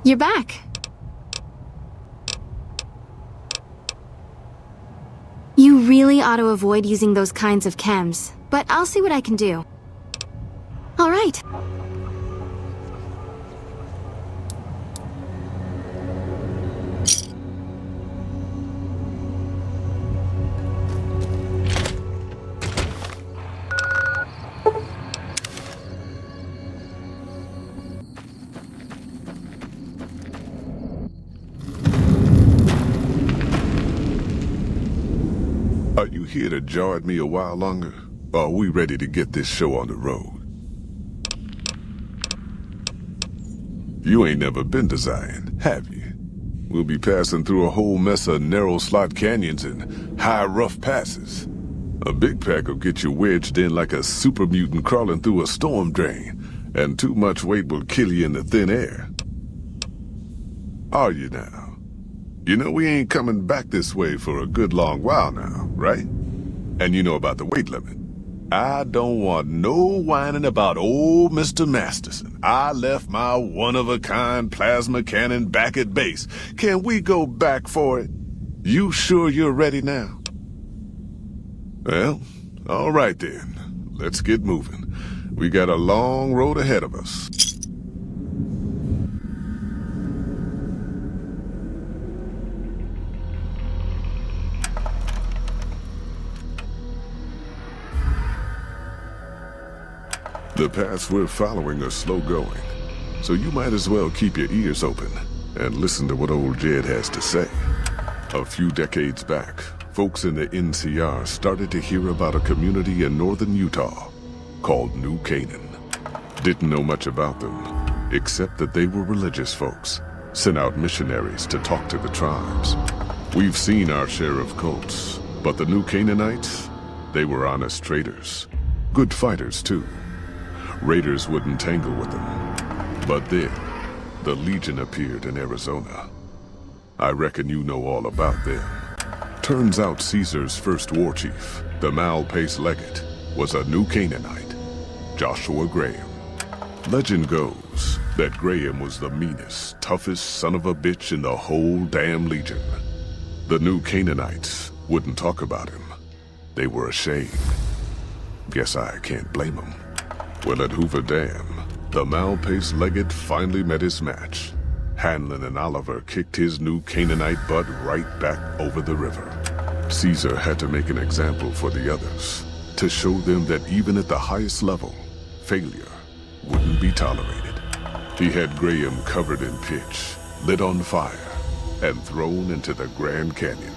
You're back. You really ought to avoid using those kinds of chems, but I'll see what I can do. All right. Are you here to jaw at me a while longer? Or are we ready to get this show on the road? You ain't never been to Zion, have you? We'll be passing through a whole mess of narrow slot canyons and high rough passes. A big pack will get you wedged in like a super mutant crawling through a storm drain, and too much weight will kill you in the thin air. Are you now? You know we ain't coming back this way for a good long while now, right? And you know about the weight limit. I don't want no whining about old Mr. Masterson. I left my one-of-a-kind plasma cannon back at base. Can we go back for it? You sure you're ready now? Well, all right then. Let's get moving. We got a long road ahead of us. The paths we're following are slow going, so you might as well keep your ears open and listen to what old Jed has to say. A few decades back, folks in the NCR started to hear about a community in northern Utah called New Canaan. Didn't know much about them, except that they were religious folks, sent out missionaries to talk to the tribes. We've seen our share of cults, but the New Canaanites, they were honest traders. Good fighters, too. Raiders wouldn't tangle with them. But then, the Legion appeared in Arizona. I reckon you know all about them. Turns out Caesar's first war chief, the Malpace Legate, was a New Canaanite, Joshua Graham. Legend goes that Graham was the meanest, toughest son of a bitch in the whole damn Legion. The New Canaanites wouldn't talk about him. They were ashamed. Guess I can't blame them. Well, at Hoover Dam, the Malpace Legate finally met his match. Hanlon and Oliver kicked his New Canaanite butt right back over the river. Caesar had to make an example for the others, to show them that even at the highest level, failure wouldn't be tolerated. He had Graham covered in pitch, lit on fire, and thrown into the Grand Canyon.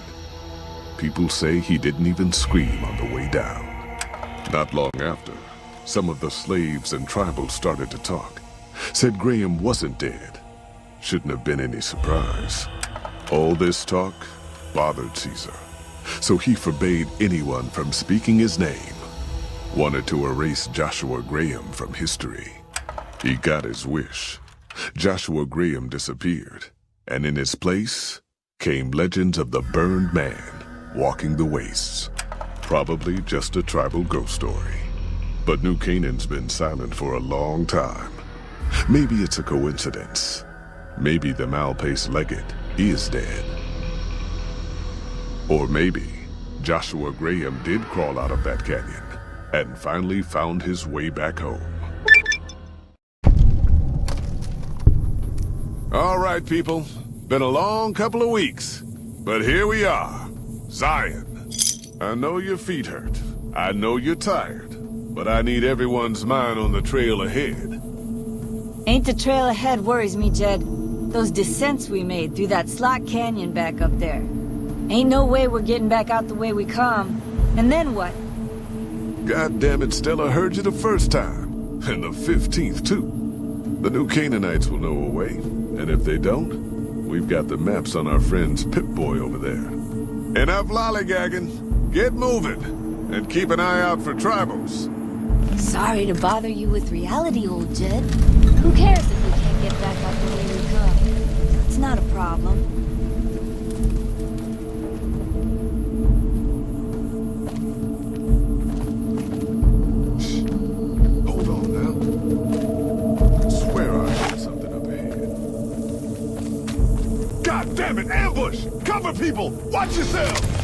People say he didn't even scream on the way down. Not long after, some of the slaves and tribals started to talk. Said Graham wasn't dead. Shouldn't have been any surprise. All this talk bothered Caesar, so he forbade anyone from speaking his name. Wanted to erase Joshua Graham from history. He got his wish. Joshua Graham disappeared, and in his place came legends of the burned man walking the wastes. Probably just a tribal ghost story. But New Canaan's been silent for a long time. Maybe it's a coincidence. Maybe the Malpace Legate is dead. Or maybe Joshua Graham did crawl out of that canyon and finally found his way back home. All right, people. Been a long couple of weeks. But here we are. Zion. I know your feet hurt. I know you're tired. But I need everyone's mind on the trail ahead. Ain't the trail ahead worries me, Jed. Those descents we made through that slot canyon back up there. Ain't no way we're getting back out the way we come. And then what? God damn it, Stella heard you the first time. And the 15th, too. The New Canaanites will know a way. And if they don't, we've got the maps on our friend's Pip-Boy over there. Enough lollygagging. Get moving. And keep an eye out for tribals. Sorry to bother you with reality, old Jed. Who cares if we can't get back out the way we come? It's not a problem. Hold on now. I swear I heard something up ahead. Damn it, ambush! Cover people! Watch yourself!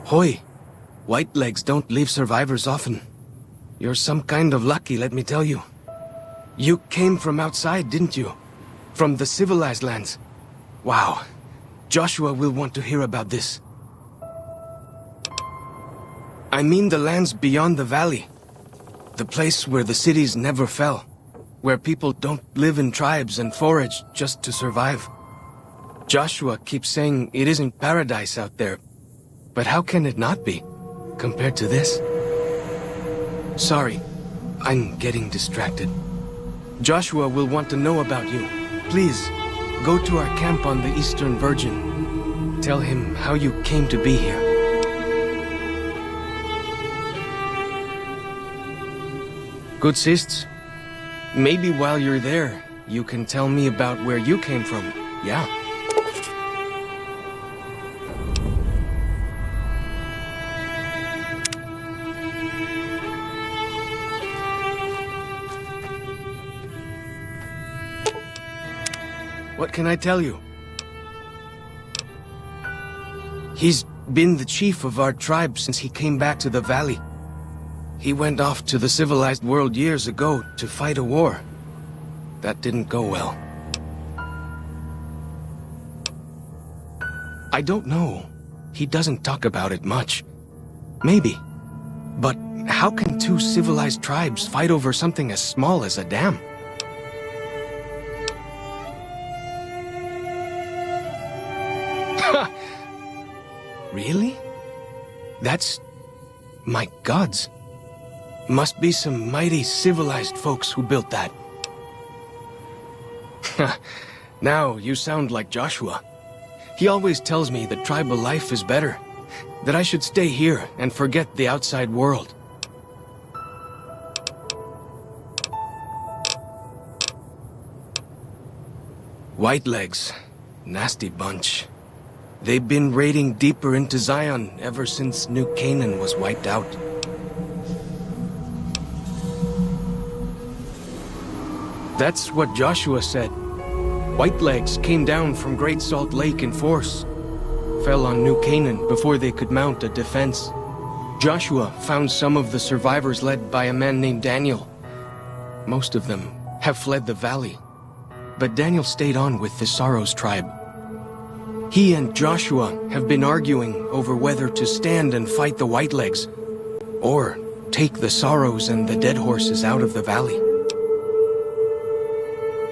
Hoy, white legs don't leave survivors often. You're some kind of lucky, let me tell you. You came from outside, didn't you? From the civilized lands. Wow. Joshua will want to hear about this. I mean the lands beyond the valley. The place where the cities never fell. Where people don't live in tribes and forage just to survive. Joshua keeps saying it isn't paradise out there. But how can it not be, compared to this? Sorry, I'm getting distracted. Joshua will want to know about you. Please, go to our camp on the Eastern Virgin. Tell him how you came to be here. Good sists. Maybe while you're there, you can tell me about where you came from, yeah? What can I tell you? He's been the chief of our tribe since he came back to the valley. He went off to the civilized world years ago to fight a war. That didn't go well. I don't know. He doesn't talk about it much. Maybe. But how can two civilized tribes fight over something as small as a dam? Really? That's... my gods. Must be some mighty civilized folks who built that. Now you sound like Joshua. He always tells me that tribal life is better. That I should stay here and forget the outside world. Whitelegs. Nasty bunch. They've been raiding deeper into Zion ever since New Canaan was wiped out. That's what Joshua said. Whitelegs came down from Great Salt Lake in force. Fell on New Canaan before they could mount a defense. Joshua found some of the survivors led by a man named Daniel. Most of them have fled the valley. But Daniel stayed on with the Sorrows tribe. He and Joshua have been arguing over whether to stand and fight the Whitelegs, or take the Sorrows and the Dead Horses out of the valley.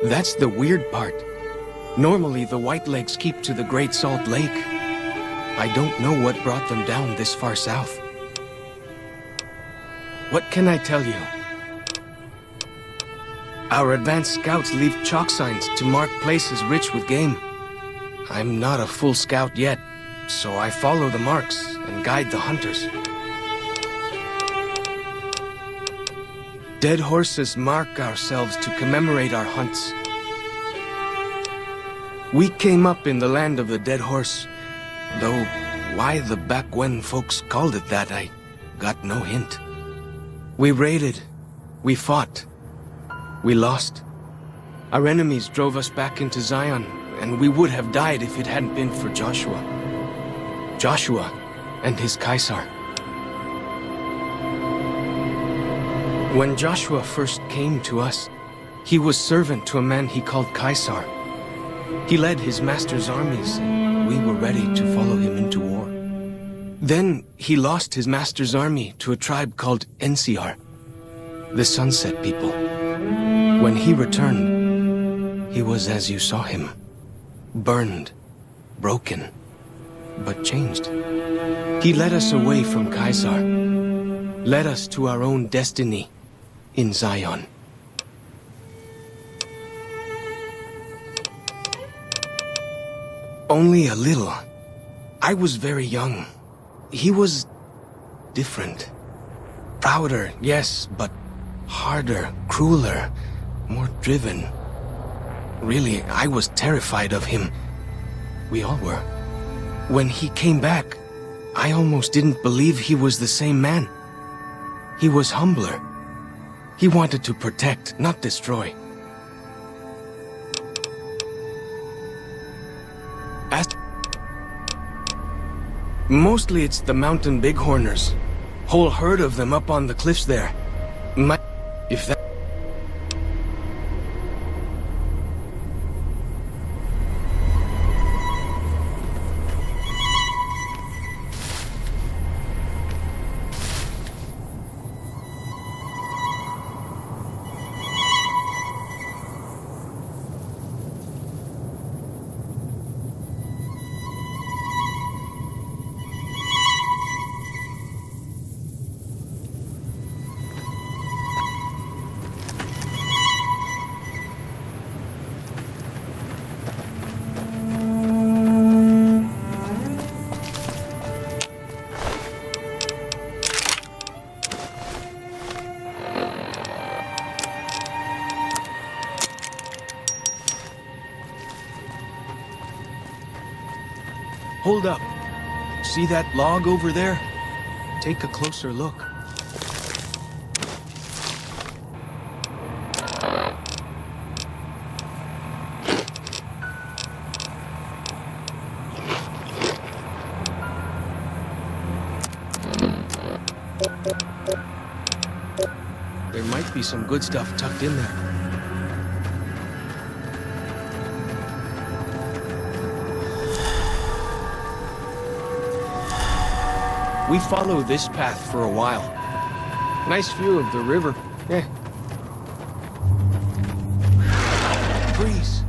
That's the weird part. Normally the Whitelegs keep to the Great Salt Lake. I don't know what brought them down this far south. What can I tell you? Our advanced scouts leave chalk signs to mark places rich with game. I'm not a full scout yet, so I follow the marks and guide the hunters. Dead horses mark ourselves to commemorate our hunts. We came up in the land of the dead horse, though why the back when folks called it that, I got no hint. We raided, we fought, we lost. Our enemies drove us back into Zion, and we would have died if it hadn't been for Joshua. Joshua and his Caesar. When Joshua first came to us, he was servant to a man he called Caesar. He led his master's armies, and we were ready to follow him into war. Then he lost his master's army to a tribe called NCR, the Sunset People. When he returned, he was as you saw him. Burned, broken, but changed. He led us away from Caesar, led us to our own destiny in Zion. Only a little. I was very young. He was different. Prouder, yes, but harder, crueler, more driven. Really, I was terrified of him. We all were. When he came back, I almost didn't believe he was the same man. He was humbler. He wanted to protect, not destroy. Mostly it's the mountain bighorners. Whole herd of them up on the cliffs there. If that... Hold up. See that log over there? Take a closer look. There might be some good stuff tucked in there. We follow this path for a while. Nice view of the river. Freeze.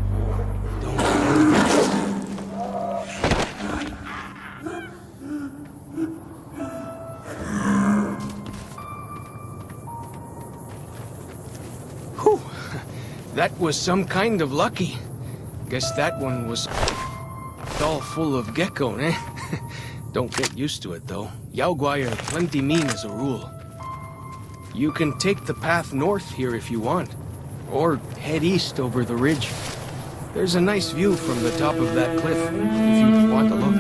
Don't move. Whew. That was some kind of lucky. Guess that one was all full of gecko, eh? Don't get used to it, though. Yaoguai are plenty mean as a rule. You can take the path north here if you want, or head east over the ridge. There's a nice view from the top of that cliff, if you want to look.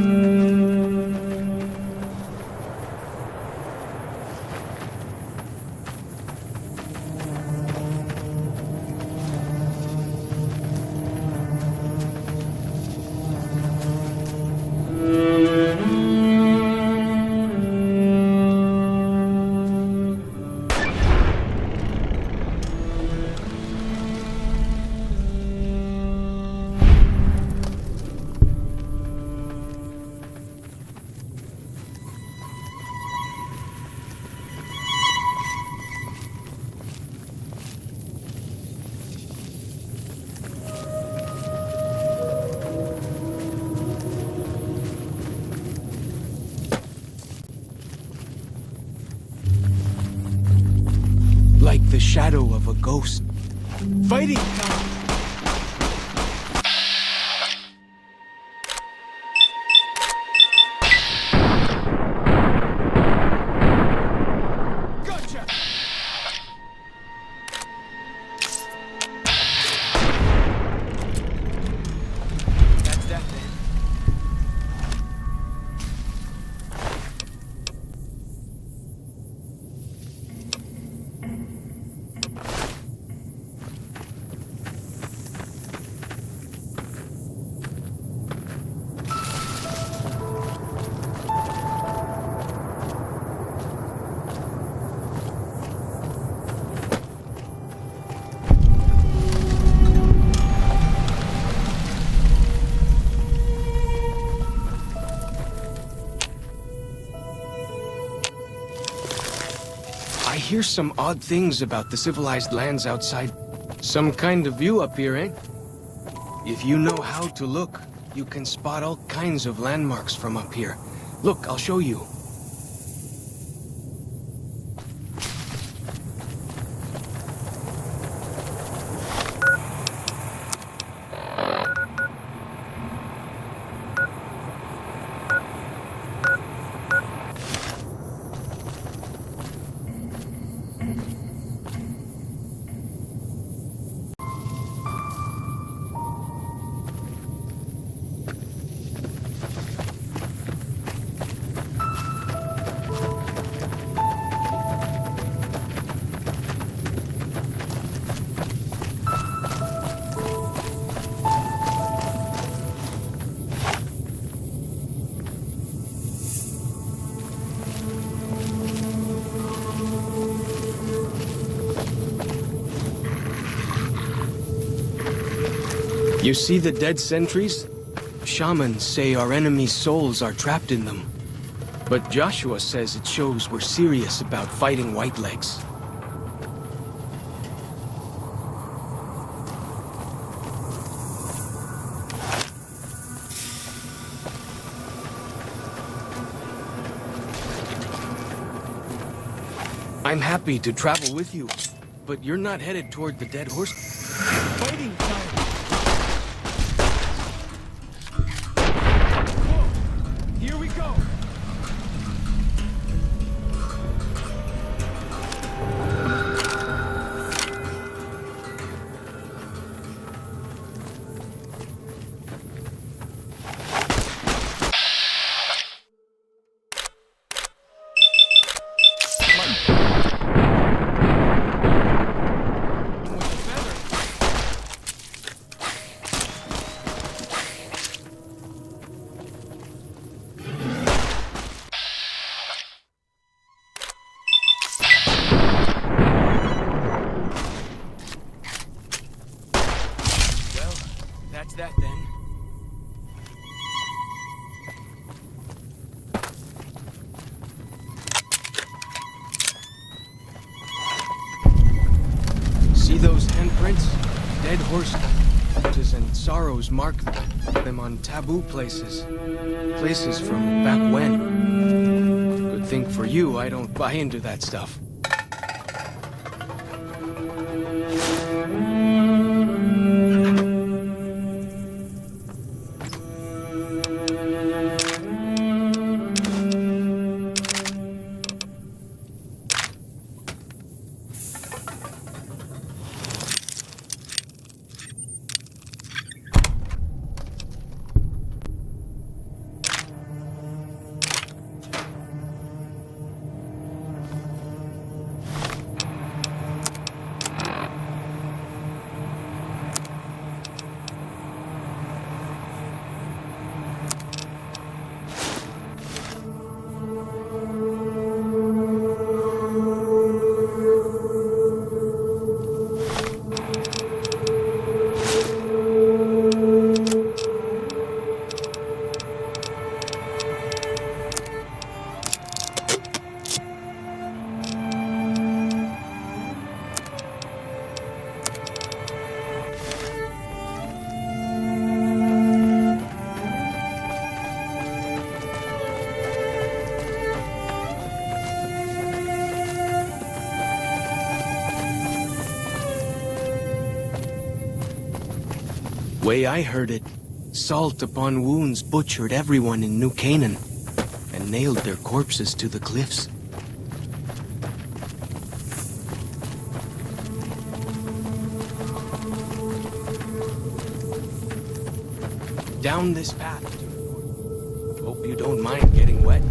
Like the shadow of a ghost. Fighting time! Gotcha! That's that then. I hear some odd things about the civilized lands outside. Some kind of view up here, eh? If you know how to look, you can spot all kinds of landmarks from up here. Look, I'll show you. You see the dead sentries? Shamans say our enemies' souls are trapped in them. But Joshua says it shows we're serious about fighting Whitelegs. I'm happy to travel with you, but you're not headed toward the dead horse. Fighting time! Whoa! Here we go! Scratch that then. See those handprints? Dead horses and sorrows mark them on taboo places. Places from back when. Good thing for you, I don't buy into that stuff. Way I heard it, salt upon wounds butchered everyone in New Canaan and nailed their corpses to the cliffs. Down this path. Hope you don't mind getting wet.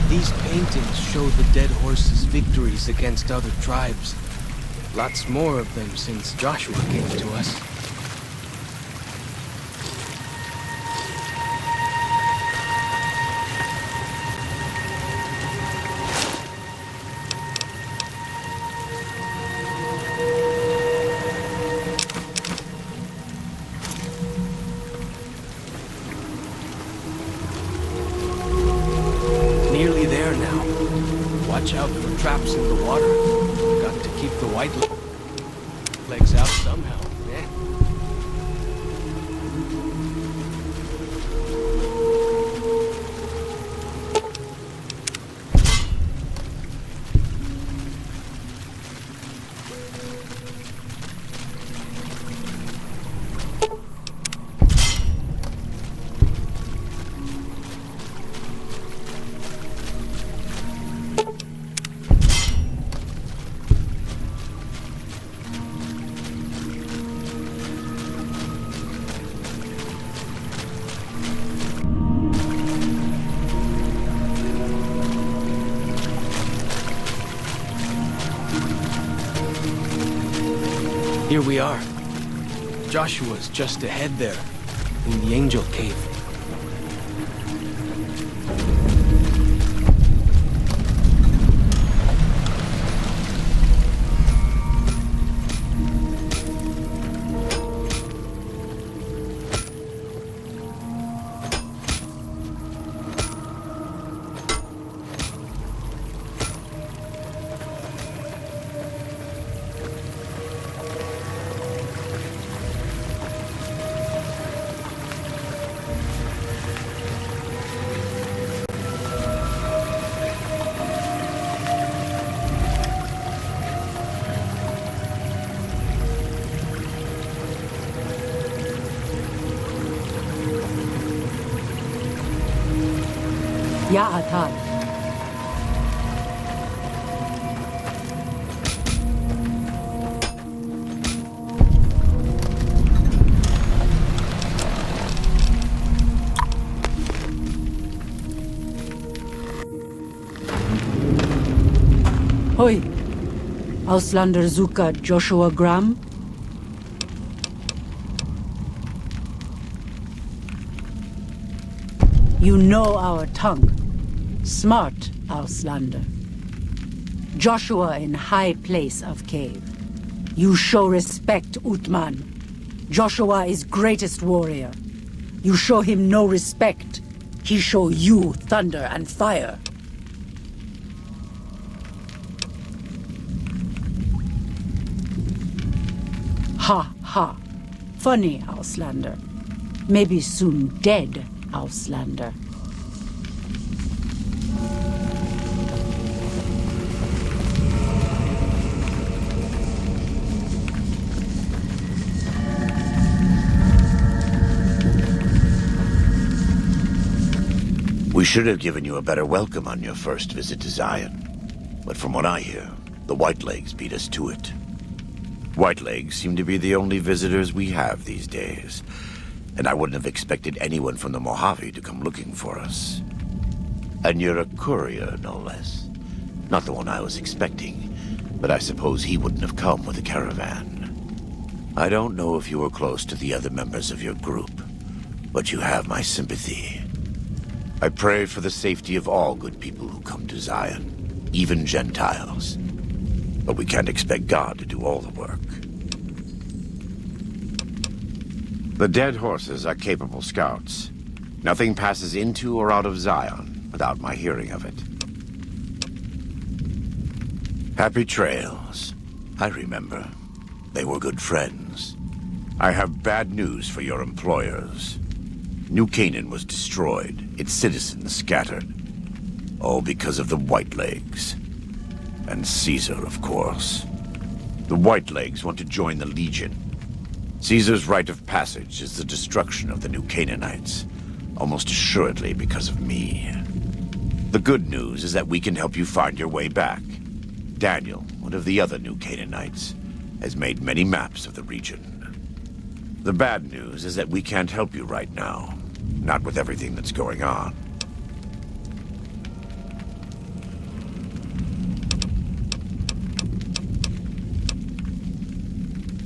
These paintings show the dead horses' victories against other tribes. Lots more of them since Joshua came to us. Nearly there now. Watch out for traps in the water. Got to keep the white legs out somehow. Eh? Here we are. Joshua's just ahead there, in the Angel Cave. Ya'atan. Hoi. Auslander Zuka Joshua Graham. You know our tongue. Smart, Auslander. Joshua in high place of cave. You show respect, Utman. Joshua is greatest warrior. You show him no respect. He show you thunder and fire. Ha ha. Funny, Auslander. Maybe soon dead, Auslander. We should have given you a better welcome on your first visit to Zion. But from what I hear, the Whitelegs beat us to it. Whitelegs seem to be the only visitors we have these days, and I wouldn't have expected anyone from the Mojave to come looking for us. And you're a courier, no less. Not the one I was expecting, but I suppose he wouldn't have come with a caravan. I don't know if you were close to the other members of your group, but you have my sympathy. I pray for the safety of all good people who come to Zion, even Gentiles. But we can't expect God to do all the work. The dead horses are capable scouts. Nothing passes into or out of Zion without my hearing of it. Happy trails. I remember. They were good friends. I have bad news for your employers. New Canaan was destroyed, its citizens scattered. All because of the Whitelegs. And Caesar, of course. The Whitelegs want to join the Legion. Caesar's rite of passage is the destruction of the New Canaanites, almost assuredly because of me. The good news is that we can help you find your way back. Daniel, one of the other New Canaanites, has made many maps of the region. The bad news is that we can't help you right now, not with everything that's going on.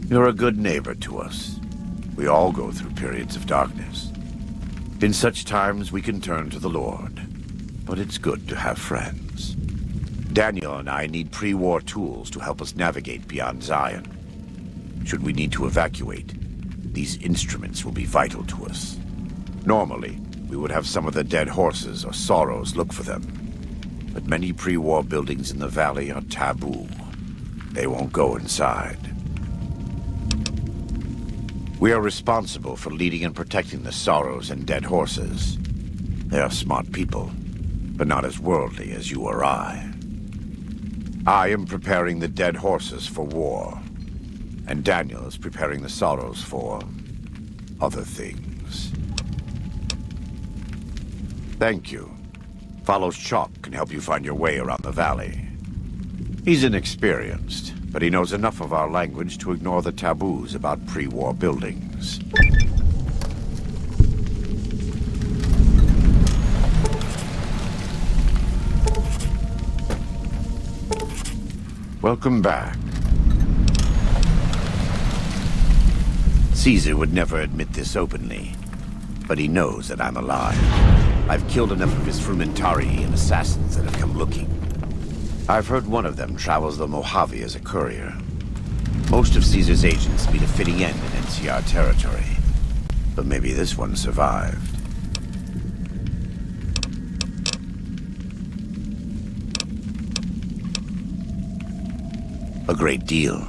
You're a good neighbor to us. We all go through periods of darkness. In such times, we can turn to the Lord. But it's good to have friends. Daniel and I need pre-war tools to help us navigate beyond Zion. Should we need to evacuate, these instruments will be vital to us. Normally, we would have some of the dead horses or sorrows look for them. But many pre-war buildings in the valley are taboo. They won't go inside. We are responsible for leading and protecting the sorrows and dead horses. They are smart people, but not as worldly as you or I. I am preparing the dead horses for war, and Daniel is preparing the sorrows for other things. Thank you. Follows Chalk can help you find your way around the valley. He's inexperienced, but he knows enough of our language to ignore the taboos about pre-war buildings. Welcome back. Caesar would never admit this openly, but he knows that I'm alive. I've killed enough of his Frumentari and assassins that have come looking. I've heard one of them travels the Mojave as a courier. Most of Caesar's agents meet a fitting end in NCR territory, but maybe this one survived. A great deal.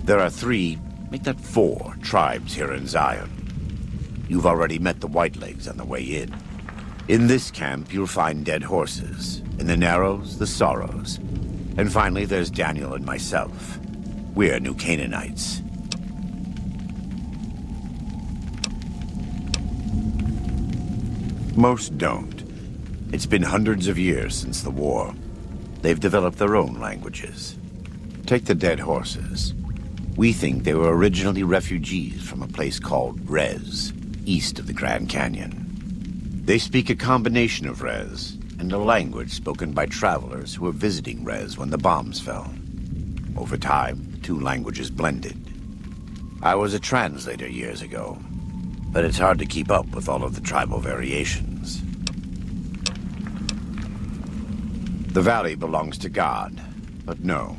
There are 3, make that 4, tribes here in Zion. You've already met the Whitelegs on the way in. In this camp, you'll find dead horses. In the Narrows, the Sorrows. And finally, there's Daniel and myself. We're New Canaanites. Most don't. It's been hundreds of years since the war. They've developed their own languages. Take the dead horses. We think they were originally refugees from a place called Rez, east of the Grand Canyon. They speak a combination of Rez and a language spoken by travelers who were visiting Rez when the bombs fell. Over time, the two languages blended. I was a translator years ago, but it's hard to keep up with all of the tribal variations. The valley belongs to God, but no.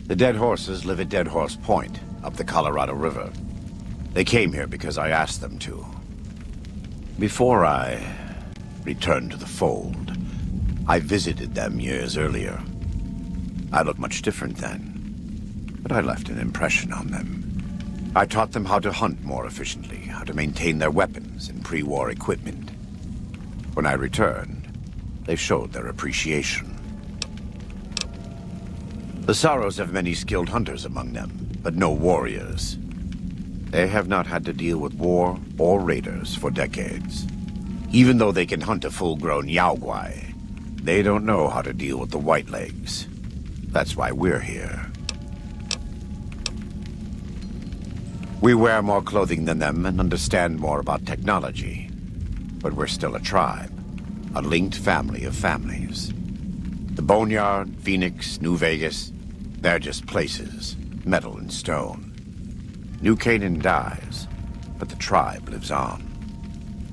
The dead horses live at Dead Horse Point, up the Colorado River. They came here because I asked them to. Before I returned to the fold, I visited them years earlier. I looked much different then, but I left an impression on them. I taught them how to hunt more efficiently, how to maintain their weapons and pre-war equipment. When I returned, they showed their appreciation. The Sorrows have many skilled hunters among them, but no warriors. They have not had to deal with war or raiders for decades. Even though they can hunt a full-grown Yaoguai, they don't know how to deal with the Whitelegs. That's why we're here. We wear more clothing than them and understand more about technology. But we're still a tribe, a linked family of families. The Boneyard, Phoenix, New Vegas, they're just places, metal and stone. New Canaan dies, but the tribe lives on.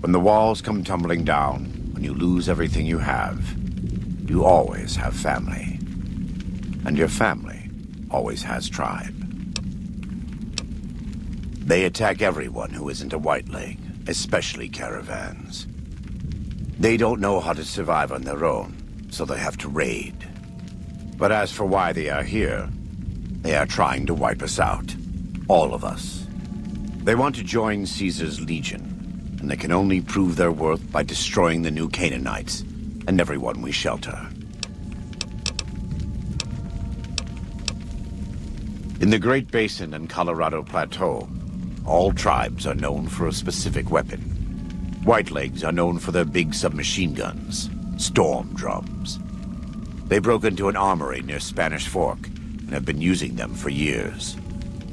When the walls come tumbling down, when you lose everything you always have family. And your family always has tribe. They attack everyone who isn't a Whiteleg, especially caravans. They don't know how to survive on their own, so they have to raid. But as for why they are here, they are trying to wipe us out. All of us. They want to join Caesar's Legion, and they can only prove their worth by destroying the New Canaanites and everyone we shelter. In the Great Basin and Colorado Plateau, all tribes are known for a specific weapon. Whitelegs are known for their big submachine guns, storm drums. They broke into an armory near Spanish Fork and have been using them for years.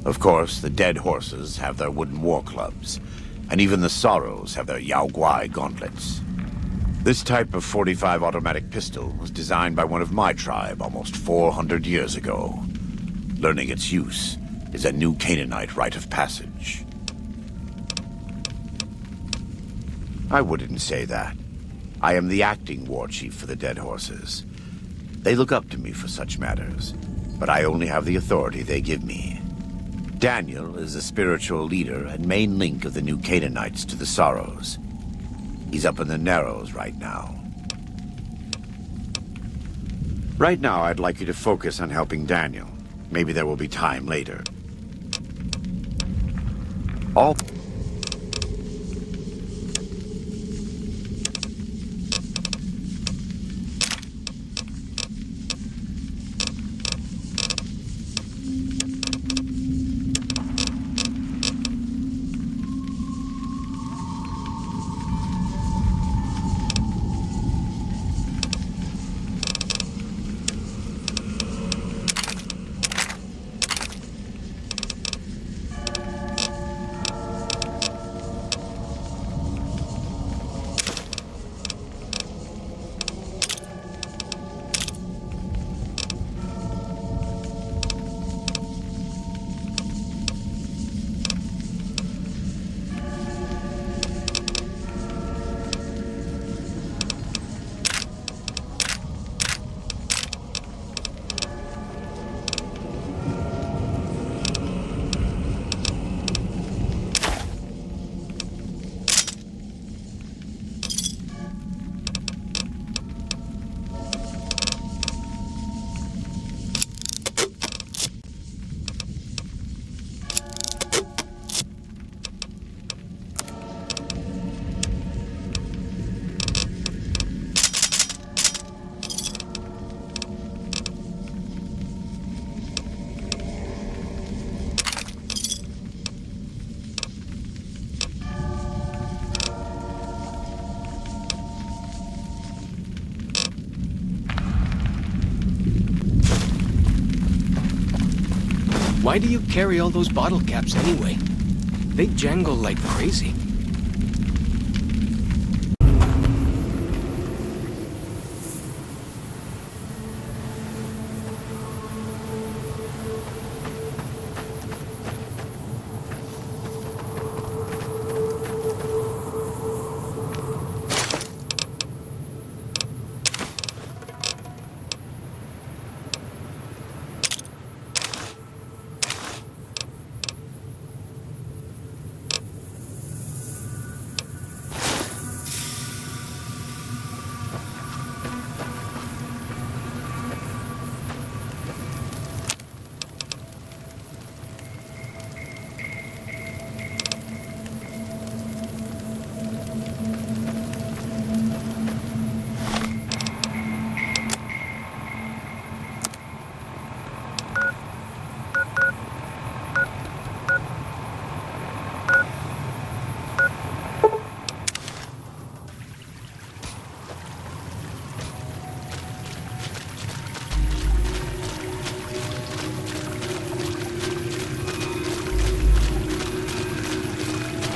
Of course, the dead horses have their wooden war clubs, and even the Sorrows have their Yaoguai gauntlets. This type of .45 automatic pistol was designed by one of my tribe almost 400 years ago. Learning its use is a New Canaanite rite of passage. I wouldn't say that. I am the acting war chief for the dead horses. They look up to me for such matters, but I only have the authority they give me. Daniel is the spiritual leader and main link of the New Canaanites to the Sorrows. He's up in the Narrows right now. Right now, I'd like you to focus on helping Daniel. Maybe there will be time later. All... Why do you carry all those bottle caps anyway? They jangle like crazy.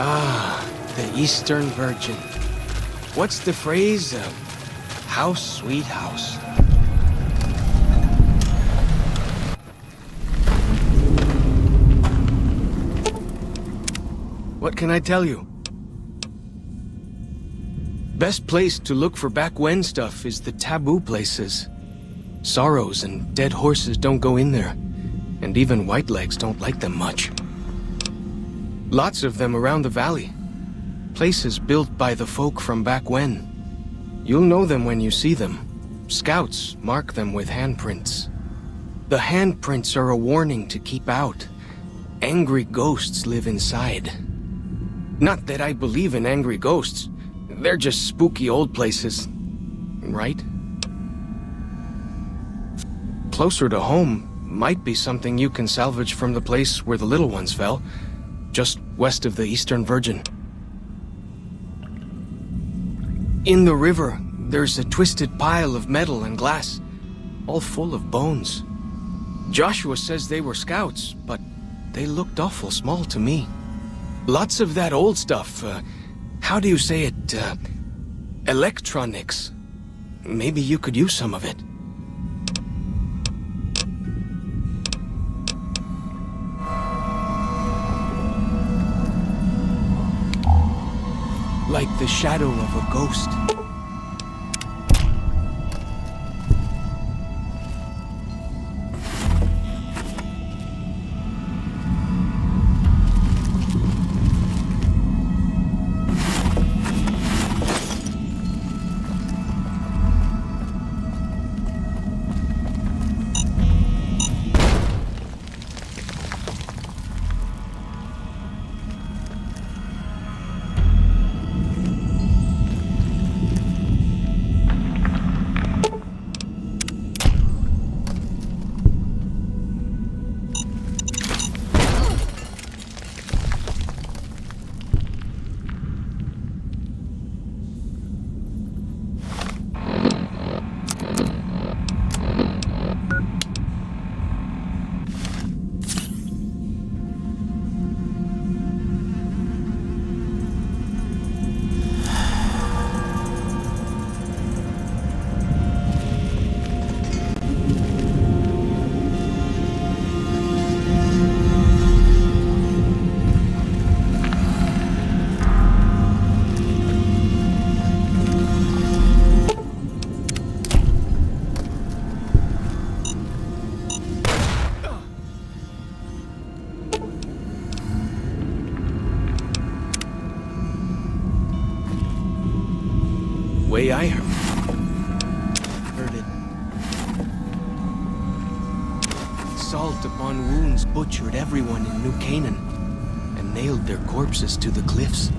Ah, the Eastern Virgin. What's the phrase? House, sweet house. What can I tell you? Best place to look for back when stuff is the taboo places. Sorrows and dead horses don't go in there, and even Whitelegs don't like them much. Lots of them around the valley. Places built by the folk from back when. You'll know them when you see them. Scouts mark them with handprints. The handprints are a warning to keep out. Angry ghosts live inside. Not that I believe in angry ghosts. They're just spooky old places. Right? Closer to home might be something you can salvage from the place where the little ones fell. Just west of the Eastern Virgin. In the river, there's a twisted pile of metal and glass, all full of bones. Joshua says they were scouts, but they looked awful small to me. Lots of that old stuff, how do you say it, electronics. Maybe you could use some of it. Like the shadow of a ghost. Way I heard it. Salt upon wounds butchered everyone in New Canaan and nailed their corpses to the cliffs.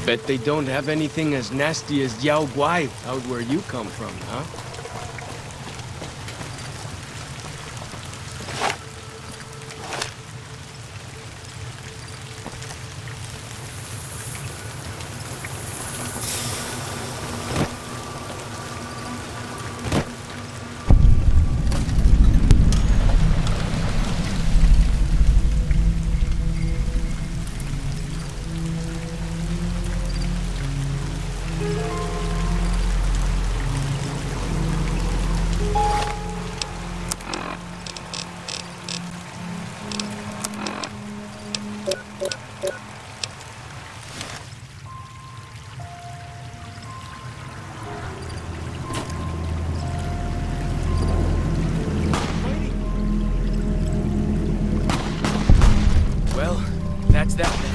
Bet they don't have anything as nasty as Yao Guai out where you come from, huh? Well, that's that then.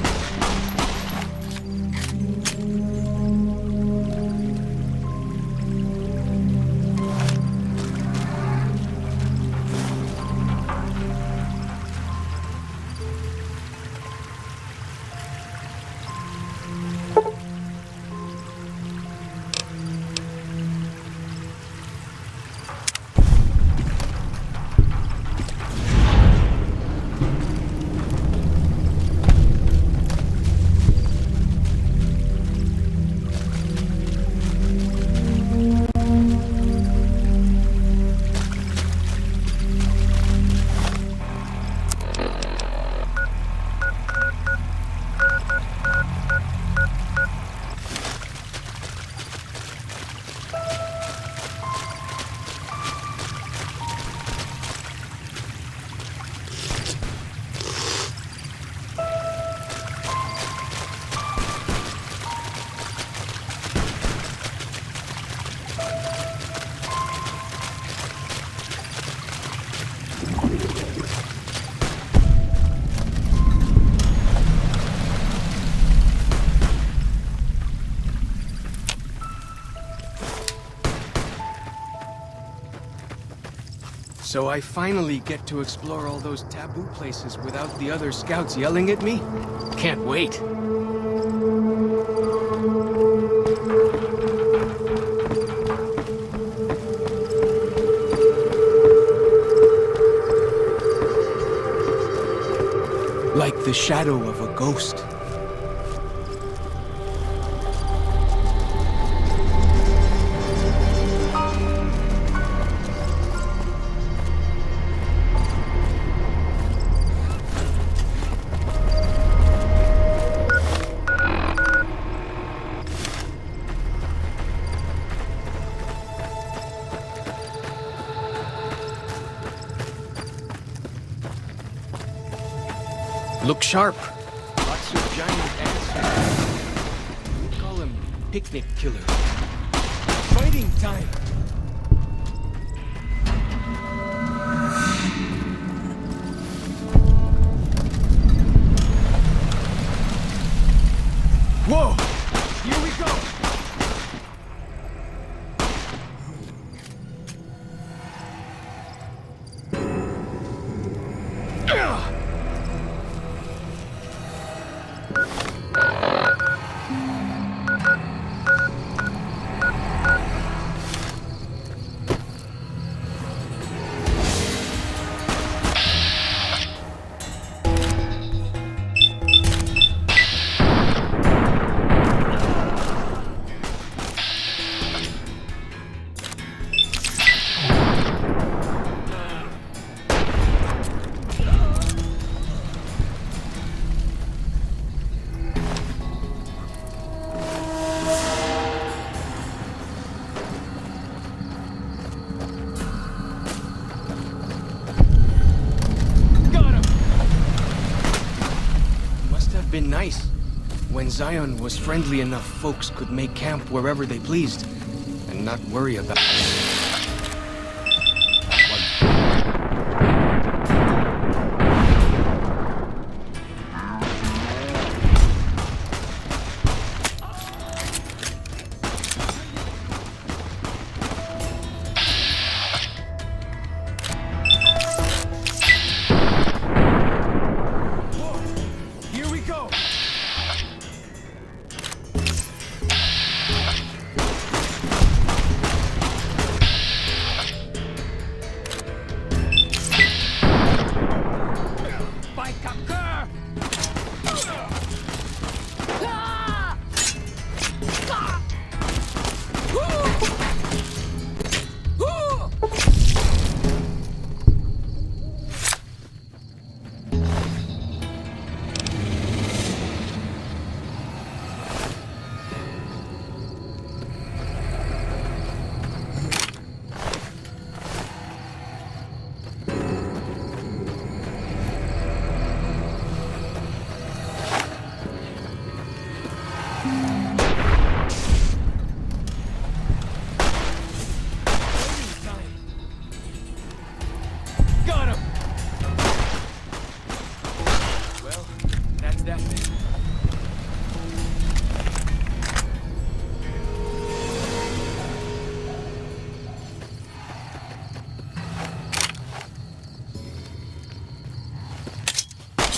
So I finally get to explore all those taboo places without the other scouts yelling at me? Can't wait. Like the shadow of a ghost. Look sharp. Lots of giant ants. We call them picnic killers. Fighting time! Whoa! Here we go! Been nice. When Zion was friendly enough, folks could make camp wherever they pleased, and not worry about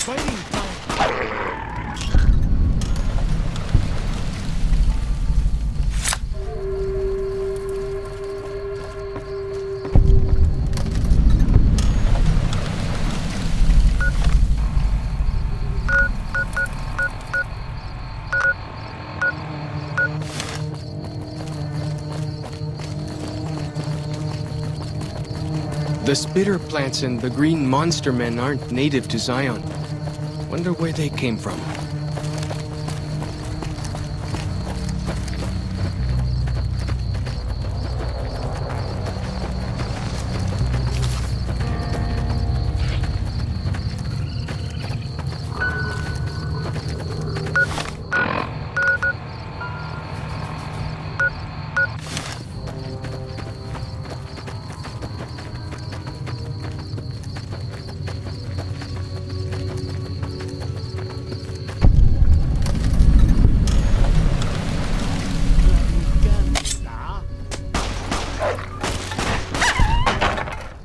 fighting time. The spitter plants and the green monster men aren't native to Zion. Wonder where they came from.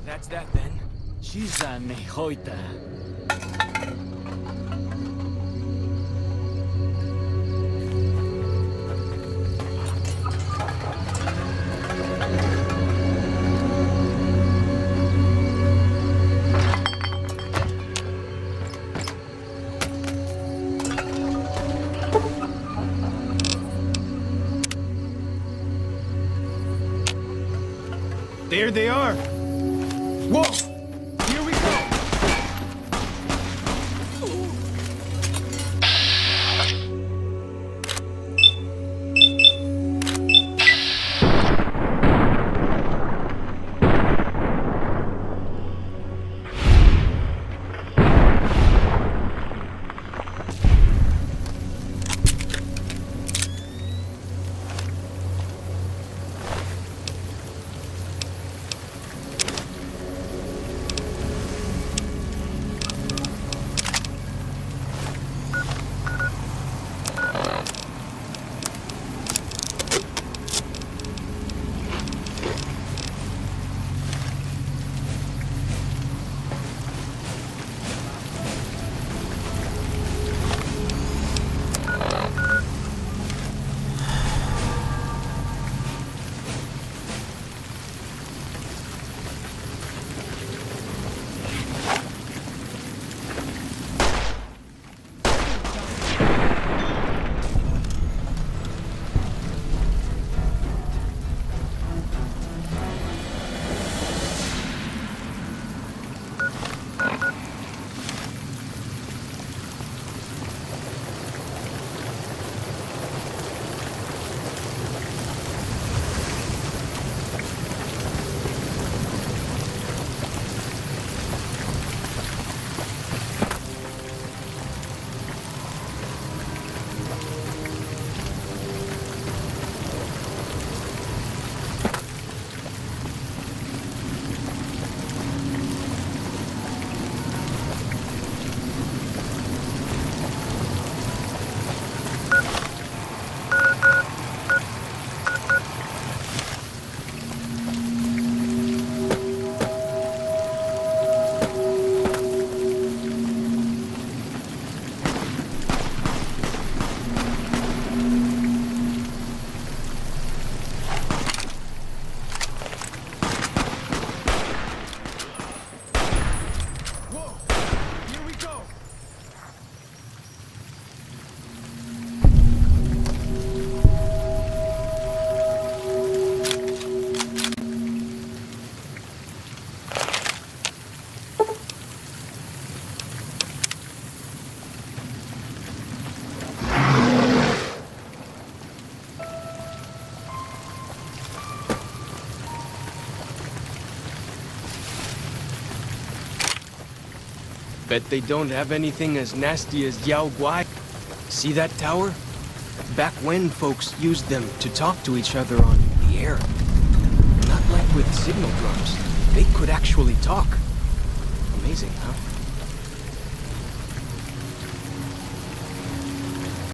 That's that then. She's a nehoita. There they are! Whoa! Here we go! Bet they don't have anything as nasty as Yao Guai. See that tower? Back when folks used them to talk to each other on the air. Not like with signal drums. They could actually talk. Amazing, huh?